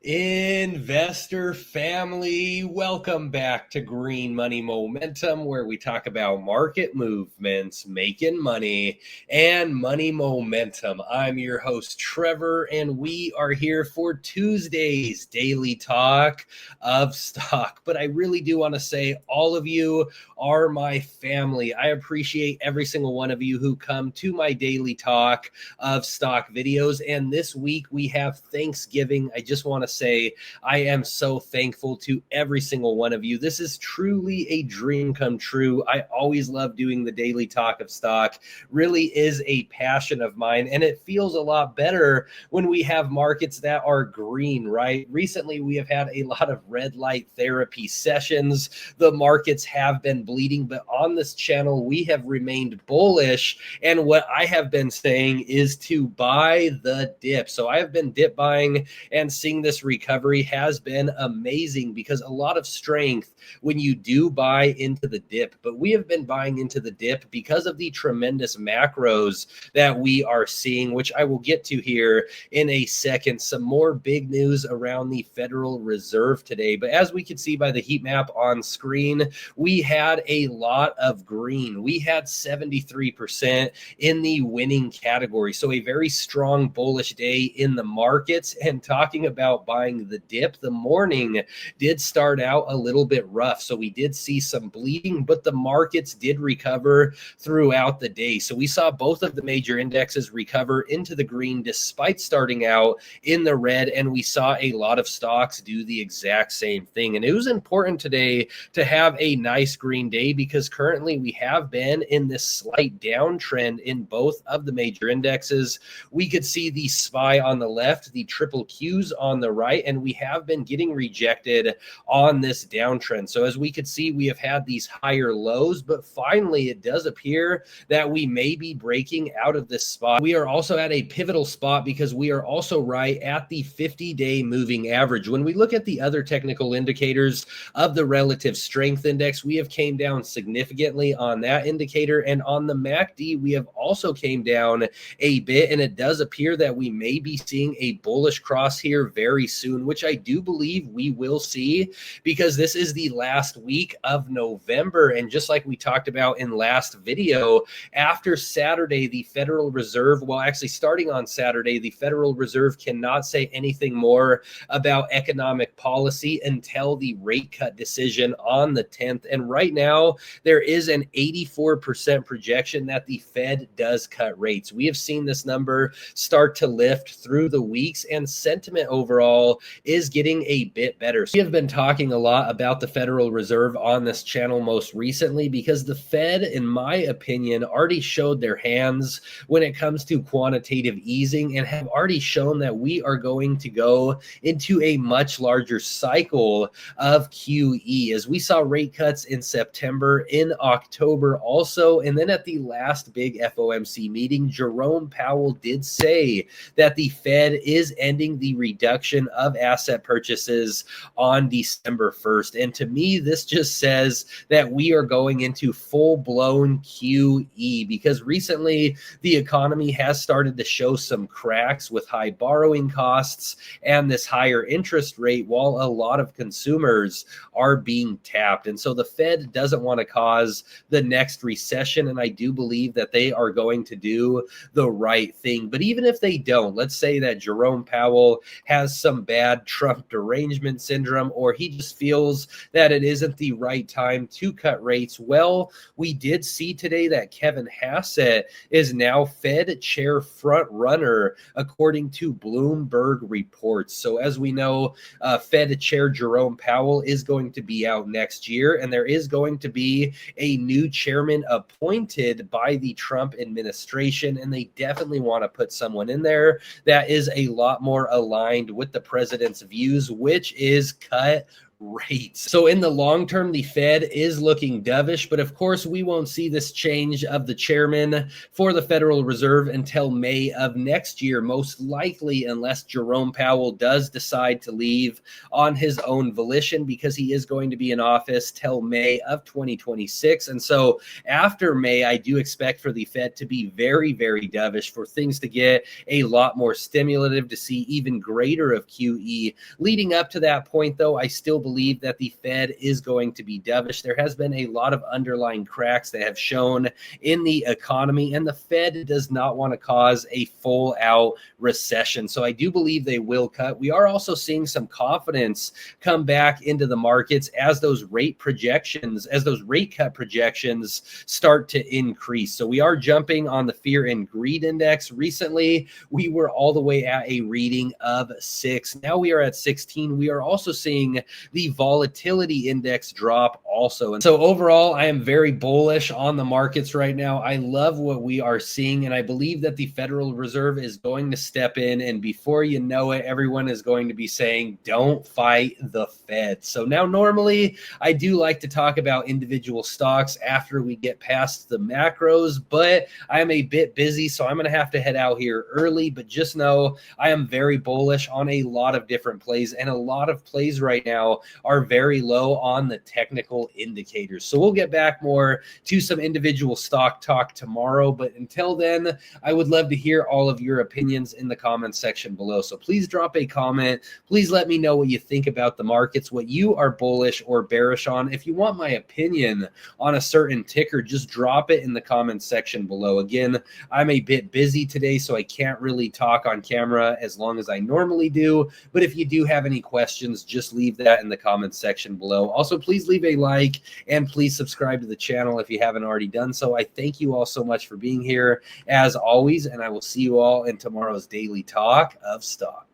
Investor family, welcome back to Green Money Momentum, where we talk about market movements, making money, and money momentum. I'm your host, Trevor, and we are here for Tuesday's daily talk of stock. But I really do want to say all of you are my family. I appreciate every single one of you who come to my daily talk of stock videos. And this week we have Thanksgiving. I just want to say I am so thankful to every single one of you. This is truly a dream come true. I always love doing the daily talk of stock. Really is a passion of mine, and it feels a lot better when we have markets that are green, right? Recently, we have had a lot of red light therapy sessions. The markets have been bleeding, but on this channel, we have remained bullish. And what I have been saying is to buy the dip. So I have been dip buying, and seeing this recovery has been amazing because a lot of strength when you do buy into the dip. But we have been buying into the dip because of the tremendous macros that we are seeing, which I will get to here in a second. Some more big news around the Federal Reserve today. But as we can see by the heat map on screen, we had a lot of green. We had 73% in the winning category. So a very strong bullish day in the markets. And talking about buying the dip, the morning did start out a little bit rough. So we did see some bleeding, but the markets did recover throughout the day. So we saw both of the major indexes recover into the green despite starting out in the red. And we saw a lot of stocks do the exact same thing. And it was important today to have a nice green day because currently we have been in this slight downtrend in both of the major indexes. We could see the SPY on the left, the triple Qs on the right, and we have been getting rejected on this downtrend. So as we could see, we have had these higher lows, but finally it does appear that we may be breaking out of this spot. We are also at a pivotal spot because we are also right at the 50-day moving average. When we look at the other technical indicators of the relative strength index, we have came down significantly on that indicator, and on the MACD we have also came down a bit, and it does appear that we may be seeing a bullish cross here very soon, which I do believe we will see because this is the last week of November. And just like we talked about in last video, after Saturday, the Federal Reserve, well, actually starting on Saturday, the Federal Reserve cannot say anything more about economic policy until the rate cut decision on the 10th. And right now, there is an 84% projection that the Fed does cut rates. We have seen this number start to lift through the weeks, and sentiment overall is getting a bit better. So we have been talking a lot about the Federal Reserve on this channel most recently because the Fed, in my opinion, already showed their hands when it comes to quantitative easing and have already shown that we are going to go into a much larger cycle of QE, as we saw rate cuts in September, in October also. And then at the last big FOMC meeting, Jerome Powell did say that the Fed is ending the reduction of asset purchases on December 1st. And to me, this just says that we are going into full-blown QE because recently the economy has started to show some cracks with high borrowing costs and this higher interest rate, while a lot of consumers are being tapped. And so the Fed doesn't want to cause the next recession, and I do believe that they are going to do the right thing. But even if they don't, let's say that Jerome Powell has some bad Trump derangement syndrome, or he just feels that it isn't the right time to cut rates. Well, we did see today that Kevin Hassett is now Fed chair front runner, according to Bloomberg reports. So as we know, Fed chair Jerome Powell is going to be out next year, and there is going to be a new chairman appointed by the Trump administration, and they definitely want to put someone in there that is a lot more aligned with the president's views, which is cut rates. So in the long term, the Fed is looking dovish, but of course we won't see this change of the chairman for the Federal Reserve until May of next year, most likely, unless Jerome Powell does decide to leave on his own volition, because he is going to be in office till May of 2026. And so after May, I do expect for the Fed to be very, very dovish, for things to get a lot more stimulative, to see even greater of QE. Leading up to that point, though, I still believe that the Fed is going to be dovish. There has been a lot of underlying cracks that have shown in the economy, and the Fed does not want to cause a full out recession. So I do believe they will cut. We are also seeing some confidence come back into the markets as those rate cut projections start to increase. So we are jumping on the fear and greed index. Recently, we were all the way at a reading of 6. Now we are at 16. We are also seeing the volatility index drop also. And so overall, I am very bullish on the markets right now. I love what we are seeing, and I believe that the Federal Reserve is going to step in, and before you know it, everyone is going to be saying, don't fight the Fed. So now normally I do like to talk about individual stocks after we get past the macros, but I am a bit busy, so I'm going to have to head out here early. But just know I am very bullish on a lot of different plays, and a lot of plays right now are very low on the technical indicators. So we'll get back more to some individual stock talk tomorrow. But until then, I would love to hear all of your opinions in the comments section below. So please drop a comment. Please let me know what you think about the markets, what you are bullish or bearish on. If you want my opinion on a certain ticker, just drop it in the comments section below. Again, I'm a bit busy today, so I can't really talk on camera as long as I normally do. But if you do have any questions, just leave that in the comments section below. Also, please leave a like and please subscribe to the channel if you haven't already done so. I thank you all so much for being here as always, and I will see you all in tomorrow's daily talk of stock.